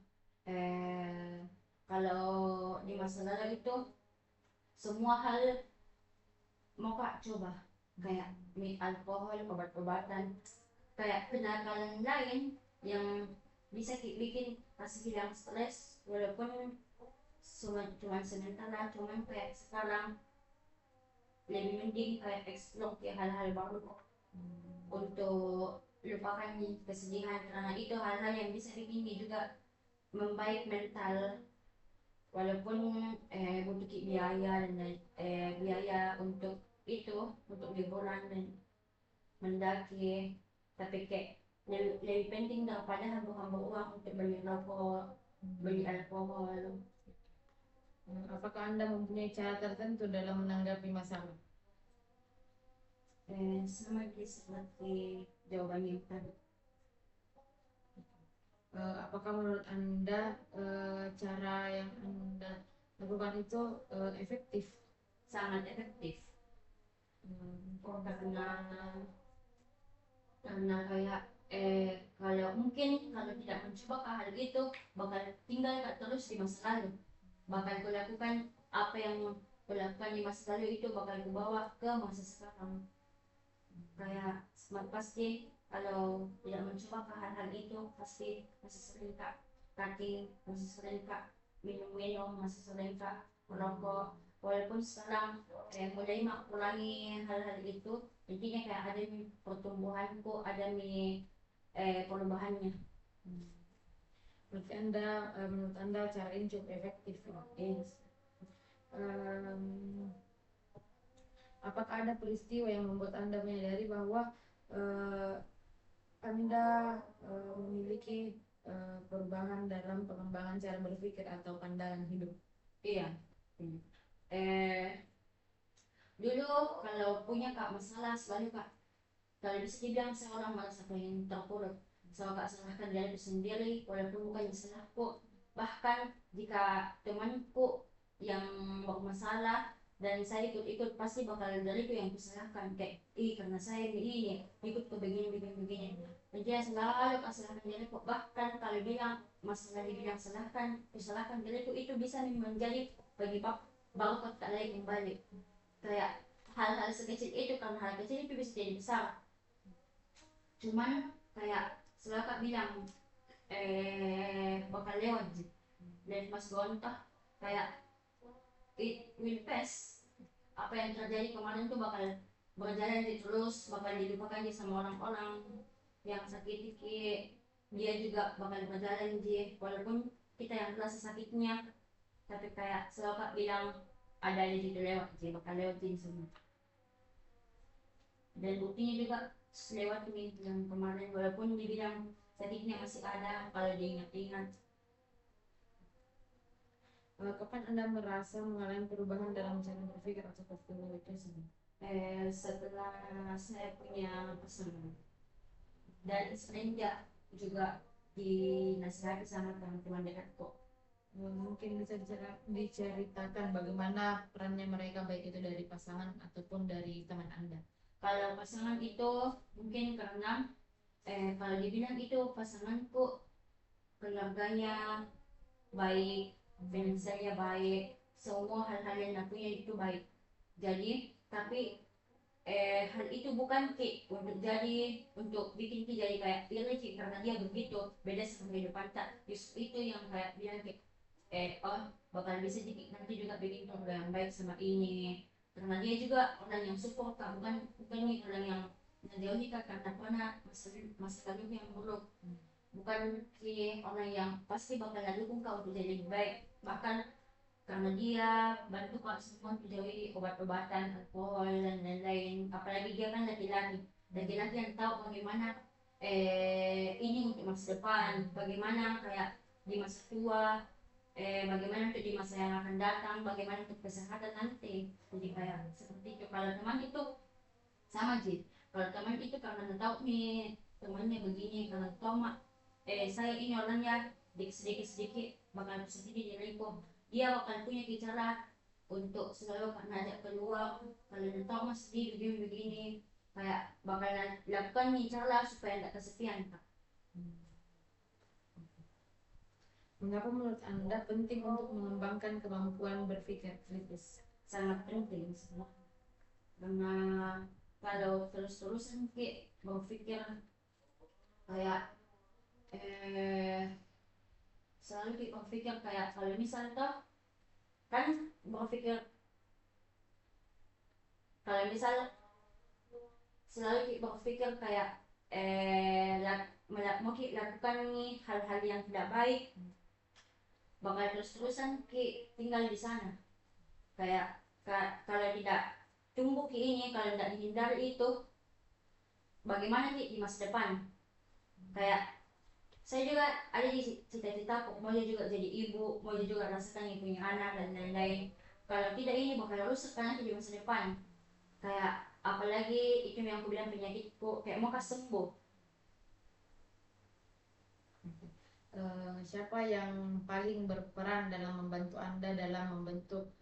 Speaker 2: kalau di masa lalu itu semua hal mau kak coba, kayak alkohol, obat-obatan, kayak kenakalan lain yang bisa bikin kasih hilang stres, walaupun cuma sementara, cuman kayak sekarang lebih mending kayak explore ya hal-hal baru untuk lupakan kesedihan, karena itu hal-hal yang bisa bikin dia juga membaik mental, walaupun butuh biaya dan biaya untuk itu, untuk liburan dan mendaki, tapi kayak lebih penting daripada hamba-hamba uang untuk beli rokok, beli alkohol.
Speaker 1: Apakah Anda mempunyai cara tertentu dalam menanggapi masalah?
Speaker 2: Sama seperti jawaban yang tadi.
Speaker 1: Apakah menurut Anda cara yang Anda lakukan itu efektif?
Speaker 2: Sangat efektif. Karena kayak kalau mungkin kalau tidak mencoba ke hal itu bakal tinggal terus di masa lalu, bakal kulakukan apa yang kulakukan di masa lalu itu bakal kubawa ke masa sekarang. Kayak pasti kalau tidak mencoba ke hal-hal itu pasti masih sering kak cutting, masih sering kak minum-minum, masih sering kak merokok, walaupun sekarang mulai mengurangi hal-hal itu, intinya kayak ada pertumbuhanku, ada perubahannya.
Speaker 1: Berarti Anda menurut Anda cara ini cukup efektif ya?
Speaker 2: Yes.
Speaker 1: Apakah ada peristiwa yang membuat Anda menyadari bahwa Anda memiliki perubahan dalam pengembangan cara berpikir atau pandangan hidup?
Speaker 2: Iya. Dulu kalau punya kak masalah selalu kak, kalau bisa dibilang seorang merasa pengen terpuruk, selalu kak salahkan diri sendiri, walaupun bukan salahku. Bahkan jika temanku yang bermasalah dan saya ikut-ikut, pasti bakal dariku yang kusalahkan, kayak karena saya ini ikut ke begini. Jadi selalu kak salahkan diriku, bahkan kalau bilang masalah dibilang kusalahkan diriku, itu bisa menjadi penyebab baru tak lagi kembali. Kayak hal-hal sekecil itu, karena hal kecil itu bisa jadi besar. Cuman kayak selalu kak bilang bakal lewat dan pas gonta kayak it will pass. Apa yang terjadi kemarin tuh bakal berjalan terus, bakal dilupakan sama orang-orang yang sakit dia juga bakal berjalan walaupun kita yang rasa sakitnya, tapi kayak selalu kak bilang ada di situ lewat bakal lewatin semua. Dan buktinya juga lewat nih yang kemarin, walaupun dibilang sakitnya masih ada kalau diingat-ingat.
Speaker 1: Kapan Anda merasa mengalami perubahan dalam cara berpikir atau personalitas?
Speaker 2: Setelah saya punya pasangan dan semenjak juga dinasihati sama teman-teman dekatku.
Speaker 1: Mungkin bisa diceritakan bagaimana perannya mereka, baik itu dari pasangan ataupun dari teman Anda.
Speaker 2: Kalau pasangan itu mungkin karena kalau dibilang itu pasanganku keluarganya baik, finansialnya baik, semua hal-hal yang lakunya itu baik. Jadi tapi hal itu bukan untuk bikin kita jadi kayak iri karena dia begitu beda sama kehidupan tak, justru itu yang kayak bilang bakal bisa jadi nanti juga bikin keluarga yang baik sama ini, karena dia juga orang yang support kak, bukan nih orang yang menjauhi kak karena pernah masa lalu yang buruk, bukan orang yang pasti bakal dukung kau untuk jadi lebih baik, bahkan karena dia bantu kak semua menjauhi obat-obatan, alkohol dan lain-lain, apalagi dia kan laki-laki yang tahu bagaimana ini untuk masa depan, bagaimana kayak di masa tua, bagaimana untuk di masa yang akan datang, bagaimana untuk kesehatan nanti. Jadi kayak seperti itu. Kalau teman itu sama sih, kalau teman itu karena tahu nih temannya begini, karena tahu saya ini orangnya sedikit bakal sedikit diriku, dia bakal punya cara untuk selalu ngajak keluar, kalau tahu mas begini kayak bakal lakukan nih cara supaya tidak kesepian kak.
Speaker 1: Mengapa menurut Anda penting untuk mengembangkan kemampuan berpikir kritis?
Speaker 2: Sangat penting semua. Karena kalau terus-terusan berpikir kayak selalu berpikir kayak kalau misal toh kan berpikir kalau misal selalu berpikir kayak mungkin lakukan nih hal-hal yang tidak baik, bakal terus-terusan tinggal di sana kayak kalau tidak tumbuh ini, kalau tidak dihindari itu bagaimana di masa depan. Kayak saya juga ada di cita-cita mau juga jadi ibu, mau juga rasakan yang punya anak dan lain-lain. Kalau tidak ini bakal rusak nanti di masa depan. Kayak apalagi itu yang aku bilang penyakitku kayak mau sembuh.
Speaker 1: Siapa yang paling berperan dalam membantu Anda dalam membentuk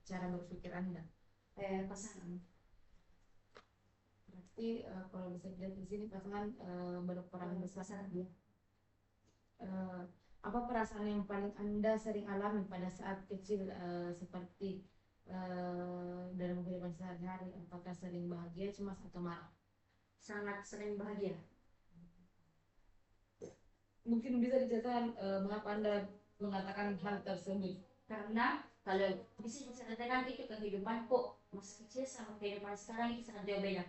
Speaker 1: cara berpikir Anda?
Speaker 2: Pasangan.
Speaker 1: Berarti kalau bisa dilihat di sini pasangan berperan besar dia. Apa perasaan yang paling Anda sering alami pada saat kecil seperti dalam kehidupan sehari-hari? Apakah sering bahagia, cemas, atau marah?
Speaker 2: Sangat sering bahagia.
Speaker 1: Mungkin bisa diceritakan mengapa Anda mengatakan hal tersebut?
Speaker 2: Karena kalau bisa diceritakan itu kehidupanku masa kecil sama kehidupan sekarang itu sangat jauh beda.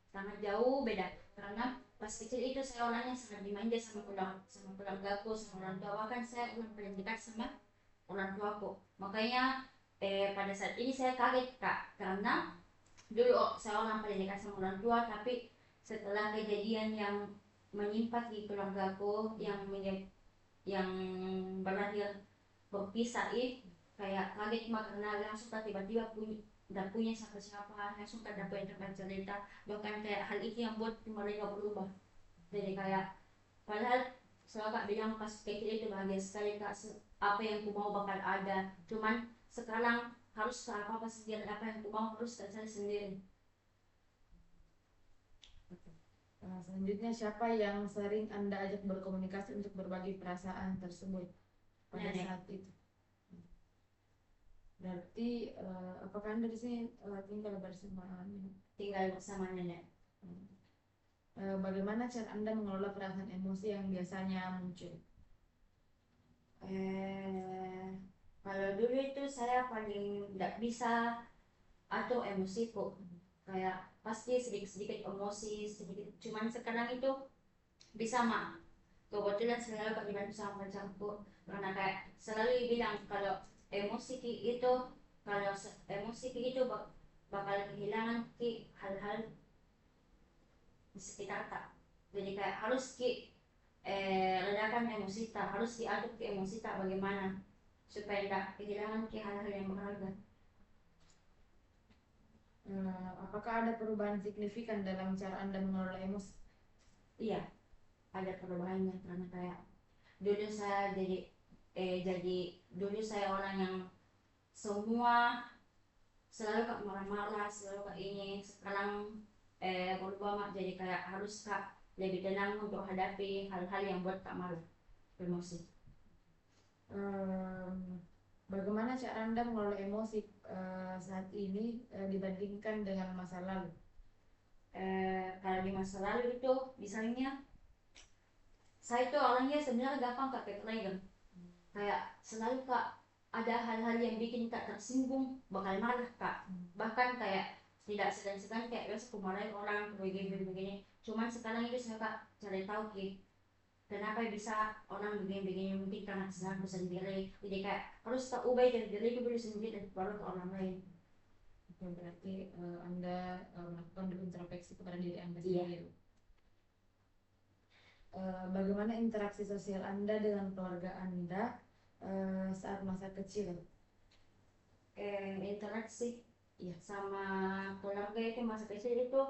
Speaker 2: Sangat jauh beda. Karena pas kecil itu saya orangnya sangat dimanja sama keluargaku, sama orang tua. Bahkan saya orang paling dekat sama orang tuaku. Makanya pada saat ini saya kaget Kak, karena dulu saya orang paling dekat sama orang tua, tapi setelah kejadian yang menimpa di keluargaku yang berakhir berpisah kayak kaget karena langsung tiba-tiba punya siapa-siapa, langsung kan punya tempat cerita, bahkan kayak hal itu yang buat mereka berubah. Jadi kayak padahal selalu Kak bilang pas kecil itu bahagia sekali Kak, apa yang ku mau bakal ada, cuman sekarang harus apa sendiri, apa yang ku mau harus saya sendiri.
Speaker 1: Selanjutnya, siapa yang sering Anda ajak berkomunikasi untuk berbagi perasaan tersebut pada saat itu? Berarti apakah Anda di sini tinggal bersama nenek?
Speaker 2: Tinggal bersama nenek.
Speaker 1: Bagaimana cara Anda mengelola perasaan emosi yang biasanya muncul?
Speaker 2: Kalau dulu itu saya paling tidak bisa atau emosiku, kayak pasti sedikit-sedikit emosi sedikit, cuman sekarang itu bisa kebetulan selalu berbicara sama pacarku, karena kayak selalu bilang kalau emosi itu kalau emosi itu bakal kehilangan hal-hal di sekitar tak. Jadi kayak harus redakan emosi tak, harus diaduk emosi tak bagaimana supaya tidak kehilangan hal-hal yang berharga.
Speaker 1: Apakah ada perubahan signifikan dalam cara Anda mengelola emosi?
Speaker 2: Iya, ada perubahannya karena kayak dulu saya jadi dulu saya orang yang semua selalu kak marah-marah, selalu kak ini. Sekarang berubah jadi kayak harus kak lebih tenang untuk hadapi hal-hal yang buat kak marah, emosi.
Speaker 1: Bagaimana cara Anda mengelola emosi saat ini dibandingkan dengan masa lalu?
Speaker 2: Kalau di masa lalu itu misalnya saya itu orangnya sebenarnya gampang kak ketrigger, kayak selalu kak ada hal-hal yang bikin kak tersinggung bakal marah kak, bahkan kayak tidak segan-segan kayak biasa kemarin orang begini. Cuman sekarang itu saya kak cari tahu kenapa bisa orang begini mungkin karena kesalahan sendiri. Jadi kayak harus tak ubah dari diri dulu sendiri baru ke orang lain.
Speaker 1: Berarti Anda melakukan introspeksi kepada diri Anda sendiri. Bagaimana interaksi sosial Anda dengan keluarga Anda saat masa kecil?
Speaker 2: Interaksi sama keluarga itu masa kecil itu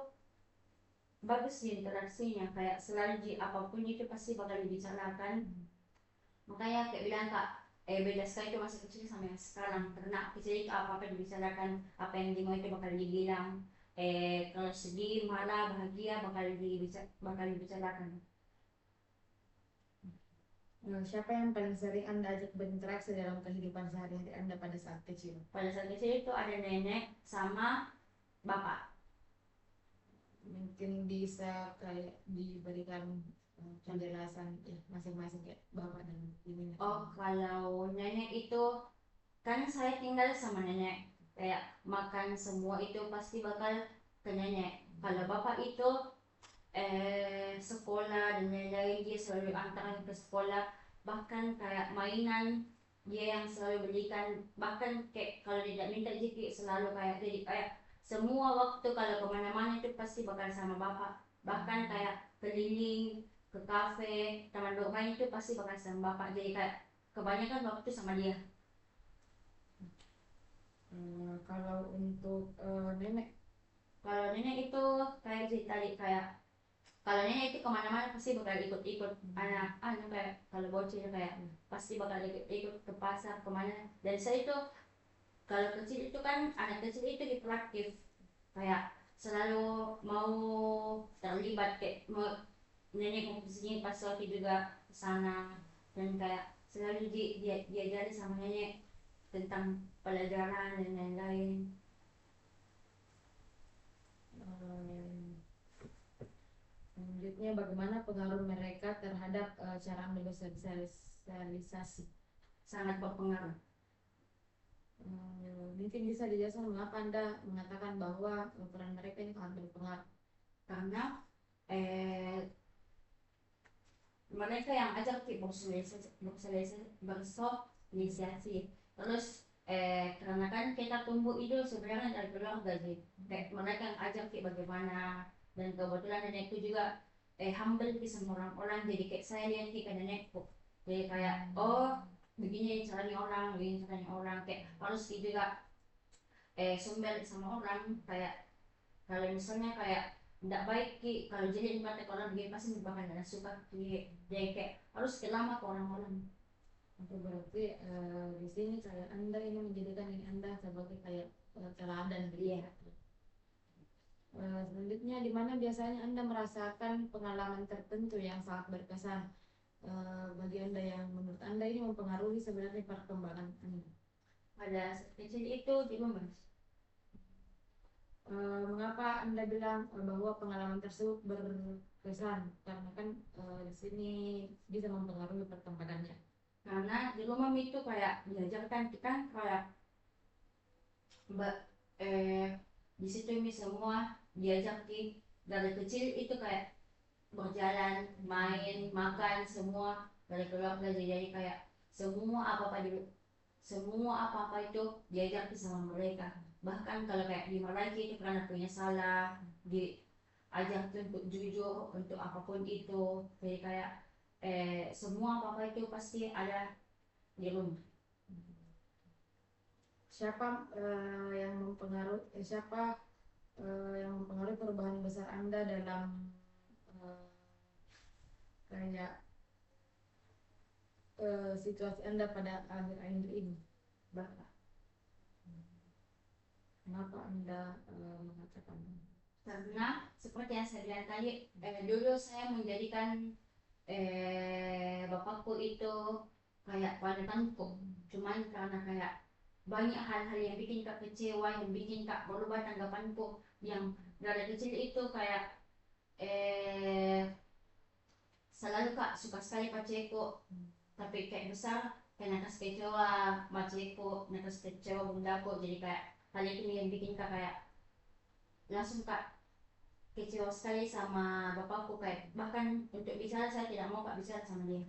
Speaker 2: bagus sih interaksinya, kayak selalu apapun itu pasti bakal dibicarakan. Makanya kayak bilang kak beda sekali itu masa kecil sama yang sekarang, karena kecil itu apa-apa dibicarakan, apa yang di mau itu bakal dibilang, kalau sedih, marah, bahagia bakal dibicarakan.
Speaker 1: Siapa yang paling sering Anda ajak berinteraksi dalam kehidupan sehari-hari Anda pada saat kecil?
Speaker 2: Pada saat kecil itu ada nenek sama bapak.
Speaker 1: Mungkin bisa kayak diberikan penjelasan ya masing-masing kayak bapak dan ibunya.
Speaker 2: Oh, kalau nenek itu kan saya tinggal sama nenek, kayak makan semua itu pasti bakal ke nenek. Kalau bapak itu sekolah dan lain-lain, dia selalu antaran ke sekolah, bahkan kayak mainan dia yang selalu belikan, bahkan kayak kalau tidak minta jadi selalu kayak jadi kayak semua waktu kalau kemana-mana itu pasti bakal sama bapak, bahkan kayak keliling ke kafe taman bermain itu pasti bakal sama bapak, jadi kayak kebanyakan waktu sama dia.
Speaker 1: Kalau untuk nenek,
Speaker 2: Kalau nenek itu kayak jadi tadi kayak kalau nenek itu kemana-mana pasti bakal ikut-ikut anak kayak kalau bocil kayak pasti bakal ikut-ikut ke pasar kemana. Dan saya itu kalau kecil itu kan anak kecil itu hiperaktif, kayak selalu mau terlibat kayak mau nenek mau kesini pas waktu juga kesana, dan kayak selalu diajari sama nenek tentang pelajaran dan lain-lain.
Speaker 1: eh, selanjutnya bagaimana pengaruh mereka terhadap cara Anda bersosialisasi?
Speaker 2: Sangat berpengaruh.
Speaker 1: Mungkin bisa dijelaskan mengapa Anda mengatakan bahwa peran mereka ini sangat berpengaruh?
Speaker 2: Karena eh, mereka yang ajak kita bersosialisasi. Terus karena kan kita tumbuh itu sebenarnya dari keluarga sih, kayak mereka yang ajak kita bagaimana, dan kebetulan nenekku juga humble sih sama orang-orang, jadi kayak saya lihat kayak nenekku, jadi kayak oh begini caranya orang, begini caranya orang, kayak harus juga sumber sama orang, kayak kalau misalnya kayak tidak baik ki, kalau jadi di mata orang begini pasti bakal tidak suka ki, jadi kayak harus lama ke orang-orang.
Speaker 1: Oke, berarti di sini kayak Anda ini menjadikan ini Anda sebagai kayak teladan gitu.
Speaker 2: Iya.
Speaker 1: Selanjutnya, di mana biasanya Anda merasakan pengalaman tertentu yang sangat berkesan bagi Anda yang menurut Anda ini mempengaruhi sebenarnya perkembangan Anda?
Speaker 2: Pada kecil itu di rumah.
Speaker 1: Mengapa Anda bilang bahwa pengalaman tersebut berkesan? Karena kan di sini bisa mempengaruhi perkembangannya.
Speaker 2: Karena di rumah itu kayak diajarkan kita kayak mbak di situ ini semua diajak dari kecil itu kayak berjalan, main, makan semua dari keluarga, jadi kayak semua apa-apa di semua apa-apa itu diajar sama mereka. Bahkan kalau kayak dimarahi itu karena punya salah, diajar untuk jujur untuk apapun itu. Jadi kayak semua apa-apa itu pasti ada di rumah.
Speaker 1: Siapa yang mempengaruhi perubahan besar Anda dalam eh, kayak situasi Anda pada akhir-akhir ini?
Speaker 2: Bapak.
Speaker 1: Kenapa Anda mengatakan?
Speaker 2: Karena seperti yang saya bilang tadi, dulu saya menjadikan bapakku itu kayak panutanku, cuman karena kayak banyak hal-hal yang bikin kak kecewa, yang bikin kak berubah tanggapanku, yang dari kecil itu kayak selalu kak suka sekali paceku, tapi kayak besar kayak nakas kecewa maceku, nakas kecewa bundaku, jadi kayak hal itu yang bikin kak kayak langsung kak kecewa sekali sama bapakku, kayak bahkan untuk bicara saya tidak mau kak bicara sama dia.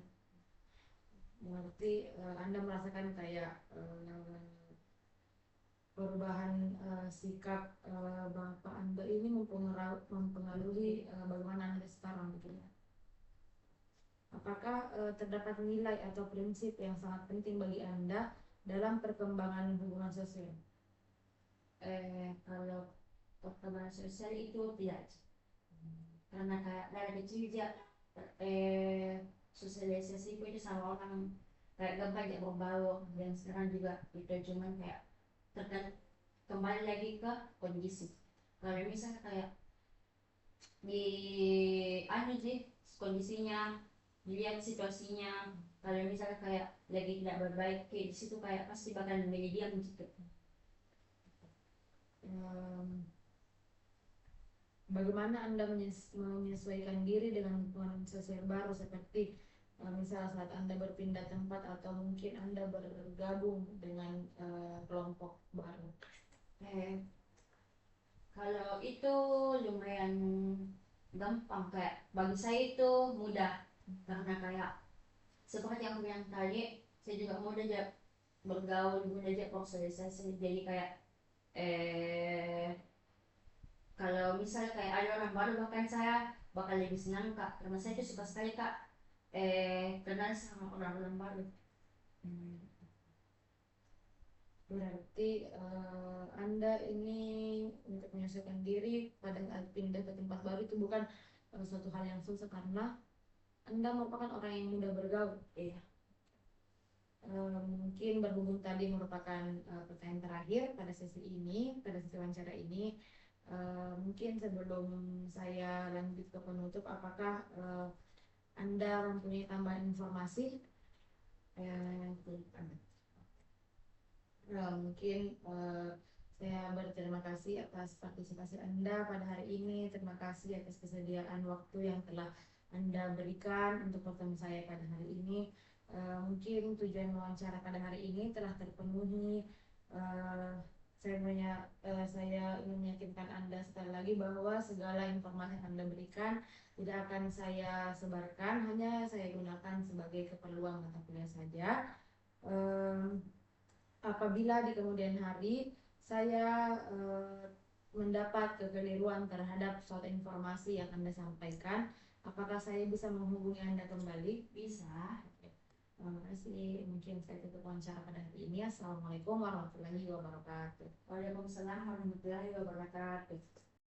Speaker 1: Berarti Anda merasakan kayak perubahan sikap Bapak Anda ini mempengaruhi bagaimana Anda sekarang gitu ya. Apakah terdapat nilai atau prinsip yang sangat penting bagi Anda dalam perkembangan hubungan sosial?
Speaker 2: Kalau perkembangan sosial itu tidak, karena kayak dari kecil dia sosialisasi itu sama orang kayak gak banyak berbaur, dan sekarang juga itu cuman kayak kembali lagi ke kondisi. Kalau misalnya kayak di anu sih kondisinya dilihat situasinya. Kalau misalnya kayak lagi tidak berbaik kayak di situ kayak pasti bakal diam gitu.
Speaker 1: Em, Bagaimana Anda menyesuaikan diri dengan lingkungan sosial baru seperti misal saat Anda berpindah tempat atau mungkin Anda bergabung dengan kelompok baru?
Speaker 2: Kalau itu lumayan gampang, kayak bagi saya itu mudah karena kayak seperti yang aku bilang tadi, saya juga mudah aja bergaul, mudah aja bersosialisasi. Jadi kayak eh kalau misalnya kayak ada orang baru, bahkan saya bakal lebih senang kak, karena saya itu suka sekali kak kenal sama orang-orang baru.
Speaker 1: Hmm. Berarti Anda ini untuk menyesuaikan diri pada saat pindah ke tempat baru itu bukan suatu hal yang susah karena Anda merupakan orang yang mudah bergaul.
Speaker 2: Iya.
Speaker 1: Mungkin berhubung tadi merupakan pertanyaan terakhir pada sesi ini, pada sesi wawancara ini, mungkin sebelum saya lanjut ke penutup, apakah Anda mempunyai tambahan informasi? Mungkin saya berterima kasih atas partisipasi Anda pada hari ini. Terima kasih atas kesediaan waktu yang telah Anda berikan untuk bertemu saya pada hari ini. Mungkin tujuan wawancara pada hari ini telah terpenuhi. Eh, saya ingin meyakinkan Anda sekali lagi bahwa segala informasi yang Anda berikan tidak akan saya sebarkan, hanya saya gunakan sebagai keperluan mata kuliah saja. Apabila di kemudian hari saya mendapat kekeliruan terhadap suatu informasi yang Anda sampaikan, apakah saya bisa menghubungi Anda kembali?
Speaker 2: Bisa.
Speaker 1: Oke. Terima kasih. Mungkin saya tutup wawancara pada hari ini. Assalamualaikum warahmatullahi wabarakatuh.
Speaker 2: Waalaikumsalam warahmatullahi wabarakatuh.